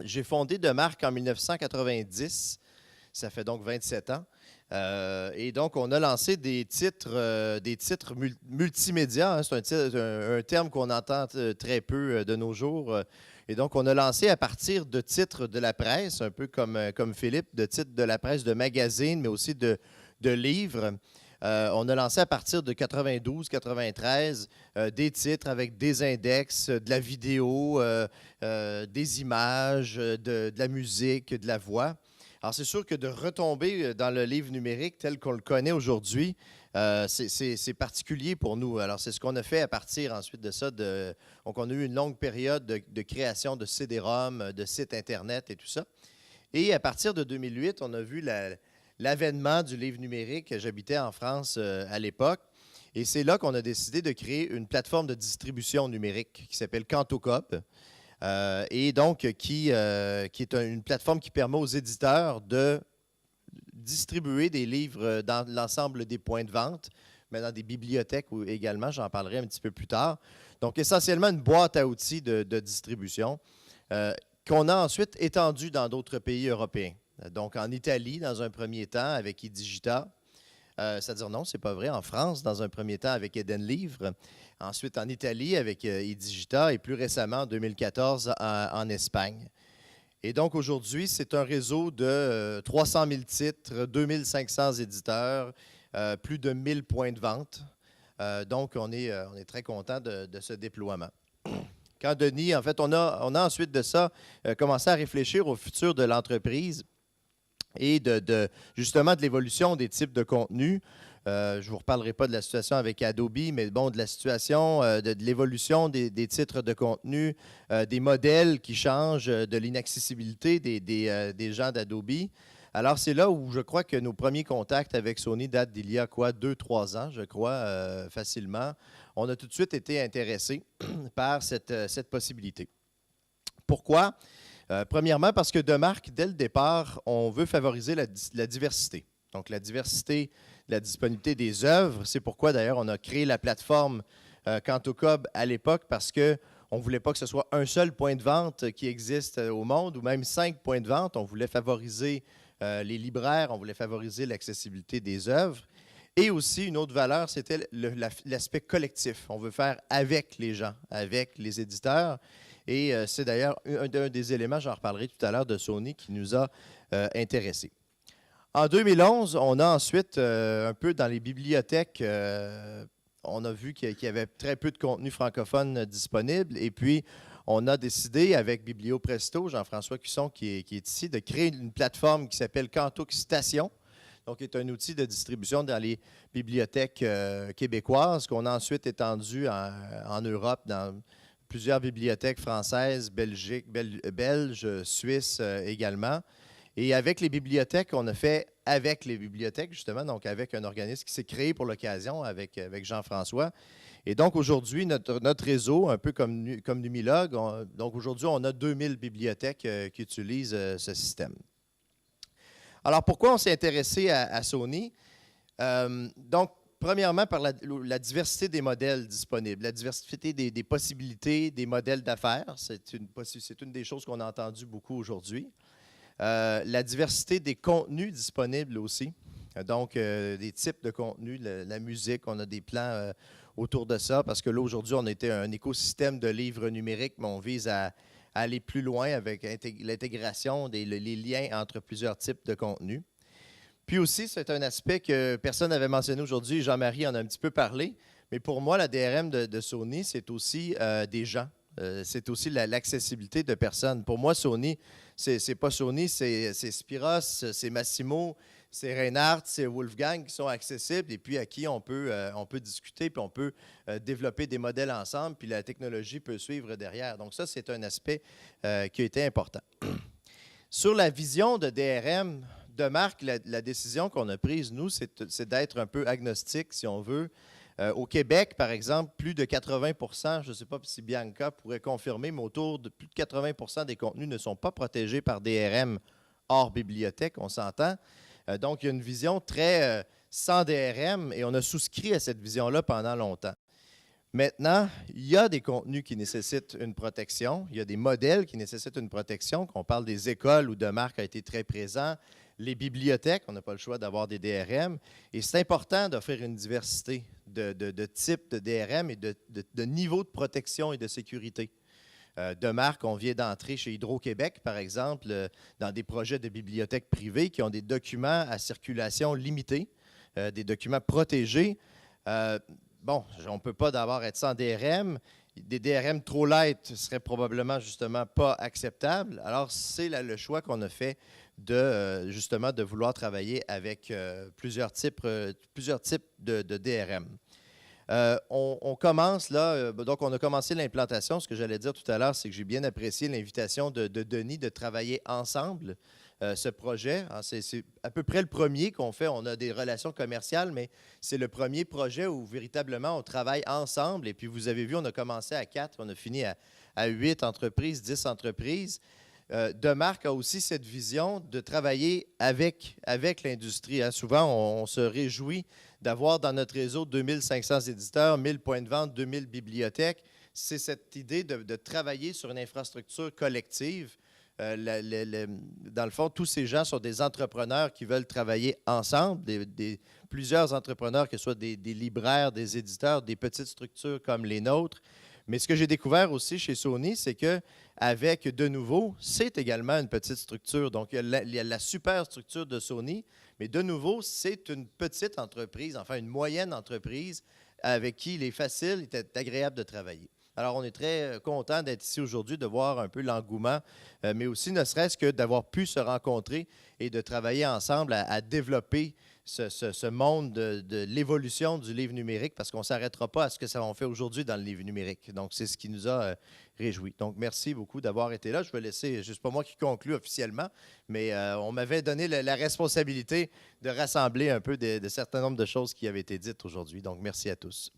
J'ai fondé Demarque en 1990. Ça fait donc 27 ans. Et donc, on a lancé des titres multimédia, hein. C'est un terme qu'on entend très peu de nos jours. Et donc, on a lancé à partir de titres de la presse, un peu comme Philippe, de titres de la presse, de magazines, mais aussi de livres. On a lancé à partir de 92-93 des titres avec des index, de la vidéo, des images, de la musique, de la voix. Alors, c'est sûr que de retomber dans le livre numérique tel qu'on le connaît aujourd'hui, c'est particulier pour nous. Alors, c'est ce qu'on a fait à partir ensuite de ça. Donc, on a eu une longue période de création de CD-ROM, de sites Internet et tout ça. Et à partir de 2008, on a vu l'avènement du livre numérique. J'habitais en France à l'époque. Et c'est là qu'on a décidé de créer une plateforme de distribution numérique qui s'appelle Cantocoop. Et donc, qui est une plateforme qui permet aux éditeurs de distribuer des livres dans l'ensemble des points de vente, mais dans des bibliothèques également, j'en parlerai un petit peu plus tard. Donc, essentiellement, une boîte à outils de distribution qu'on a ensuite étendue dans d'autres pays européens. Donc, en Italie, dans un premier temps, avec eDigita. C'est-à-dire, non, c'est pas vrai. En France, dans un premier temps, avec Eden Livre. Ensuite, en Italie, avec eDigita. Et plus récemment, en 2014, en Espagne. Et donc, aujourd'hui, c'est un réseau de 300 000 titres, 2500 éditeurs, plus de 1000 points de vente. Donc, on est très content de ce déploiement. Quand Denis, en fait, on a ensuite de ça commencé à réfléchir au futur de l'entreprise et justement de l'évolution des types de contenus. Je ne vous reparlerai pas de la situation avec Adobe, mais bon, de la situation, de l'évolution des titres de contenu, des modèles qui changent, de l'inaccessibilité des gens d'Adobe. Alors, c'est là où je crois que nos premiers contacts avec Sony datent d'il y a quoi, 2-3 ans, je crois, facilement. On a tout de suite été intéressés par cette possibilité. Pourquoi? Premièrement, parce que Demarque, dès le départ, on veut favoriser la diversité. Donc, la diversité, la disponibilité des œuvres. C'est pourquoi, d'ailleurs, on a créé la plateforme Cantocoop à l'époque, parce qu'on ne voulait pas que ce soit un seul point de vente qui existe au monde, ou même 5 points de vente. On voulait favoriser les libraires, on voulait favoriser l'accessibilité des œuvres. Et aussi, une autre valeur, c'était l'aspect collectif. On veut faire avec les gens, avec les éditeurs. Et c'est d'ailleurs un des éléments, j'en reparlerai tout à l'heure, de Sony qui nous a intéressés. En 2011, on a ensuite, un peu dans les bibliothèques, on a vu qu'il y avait très peu de contenu francophone disponible. Et puis, on a décidé, avec BiblioPresto, Jean-François Cusson qui est ici, de créer une plateforme qui s'appelle Cantoc Station, donc qui est un outil de distribution dans les bibliothèques québécoises, qu'on a ensuite étendu en Europe, dans plusieurs bibliothèques françaises, belges, suisses également. Et avec les bibliothèques, on a fait avec les bibliothèques, justement, donc avec un organisme qui s'est créé pour l'occasion avec Jean-François. Et donc, aujourd'hui, notre réseau, un peu comme Numilog, donc aujourd'hui, on a 2000 bibliothèques qui utilisent ce système. Alors, pourquoi on s'est intéressé à Sony? Donc, premièrement, par la diversité des modèles disponibles, la diversité des possibilités, des modèles d'affaires. C'est une des choses qu'on a entendues beaucoup aujourd'hui. La diversité des contenus disponibles aussi. Donc, des types de contenus, la musique, on a des plans autour de ça, parce que là, aujourd'hui, on était un écosystème de livres numériques, mais on vise à aller plus loin avec l'intégration, les liens entre plusieurs types de contenus. Puis aussi, c'est un aspect que personne n'avait mentionné aujourd'hui. Jean-Marie en a un petit peu parlé. Mais pour moi, la DRM de Sony, c'est aussi des gens. C'est aussi l'accessibilité de personnes. Pour moi, Sony, c'est pas Sony, c'est Spiros, c'est Massimo, c'est Reinhardt, c'est Wolfgang qui sont accessibles et puis à qui on peut discuter, puis on peut développer des modèles ensemble, puis la technologie peut suivre derrière. Donc ça, c'est un aspect qui a été important. Sur la vision de DRM, Demarque, la décision qu'on a prise, nous, c'est d'être un peu agnostique, si on veut. Au Québec, par exemple, plus de 80 je ne sais pas si Bianca pourrait confirmer, mais autour de plus de 80 des contenus ne sont pas protégés par DRM hors bibliothèque, on s'entend. Donc, il y a une vision très sans DRM et on a souscrit à cette vision-là pendant longtemps. Maintenant, il y a des contenus qui nécessitent une protection, il y a des modèles qui nécessitent une protection. Qu'on parle des écoles où Demarc a été très présent, les bibliothèques, on n'a pas le choix d'avoir des DRM. Et c'est important d'offrir une diversité de types de DRM et de niveaux de protection et de sécurité. Demarc, on vient d'entrer chez Hydro-Québec, par exemple, dans des projets de bibliothèques privées qui ont des documents à circulation limitée, des documents protégés. Bon, on ne peut pas d'abord être sans DRM. Des DRM trop light seraient probablement justement pas acceptables. Alors, c'est le choix qu'on a fait justement de vouloir travailler avec plusieurs types de DRM. On commence là, donc on a commencé l'implantation. Ce que j'allais dire tout à l'heure, c'est que j'ai bien apprécié l'invitation de Denis de travailler ensemble ce projet. C'est à peu près le premier qu'on fait. On a des relations commerciales, mais c'est le premier projet où véritablement on travaille ensemble. Et puis vous avez vu, on a commencé à 4, on a fini à 8 entreprises, 10 entreprises. Demarc a aussi cette vision de travailler avec l'industrie. Hein. Souvent, on se réjouit d'avoir dans notre réseau 2500 éditeurs, 1000 points de vente, 2000 bibliothèques. C'est cette idée de travailler sur une infrastructure collective. Dans le fond, tous ces gens sont des entrepreneurs qui veulent travailler ensemble, plusieurs entrepreneurs, que ce soit des libraires, des éditeurs, des petites structures comme les nôtres. Mais ce que j'ai découvert aussi chez Sony, c'est qu'avec De Nouveau, c'est également une petite structure. Donc, il y a la super structure de Sony, mais De Nouveau, c'est une petite entreprise, enfin une moyenne entreprise avec qui il est facile, il est agréable de travailler. Alors, on est très content d'être ici aujourd'hui, de voir un peu l'engouement, mais aussi ne serait-ce que d'avoir pu se rencontrer et de travailler ensemble à développer ce monde de l'évolution du livre numérique, parce qu'on ne s'arrêtera pas à ce que ça on fait aujourd'hui dans le livre numérique. Donc, c'est ce qui nous a réjouis. Donc, merci beaucoup d'avoir été là. Je vais laisser, juste pas moi qui conclue officiellement, mais on m'avait donné la responsabilité de rassembler un peu de certains nombres de choses qui avaient été dites aujourd'hui. Donc, merci à tous.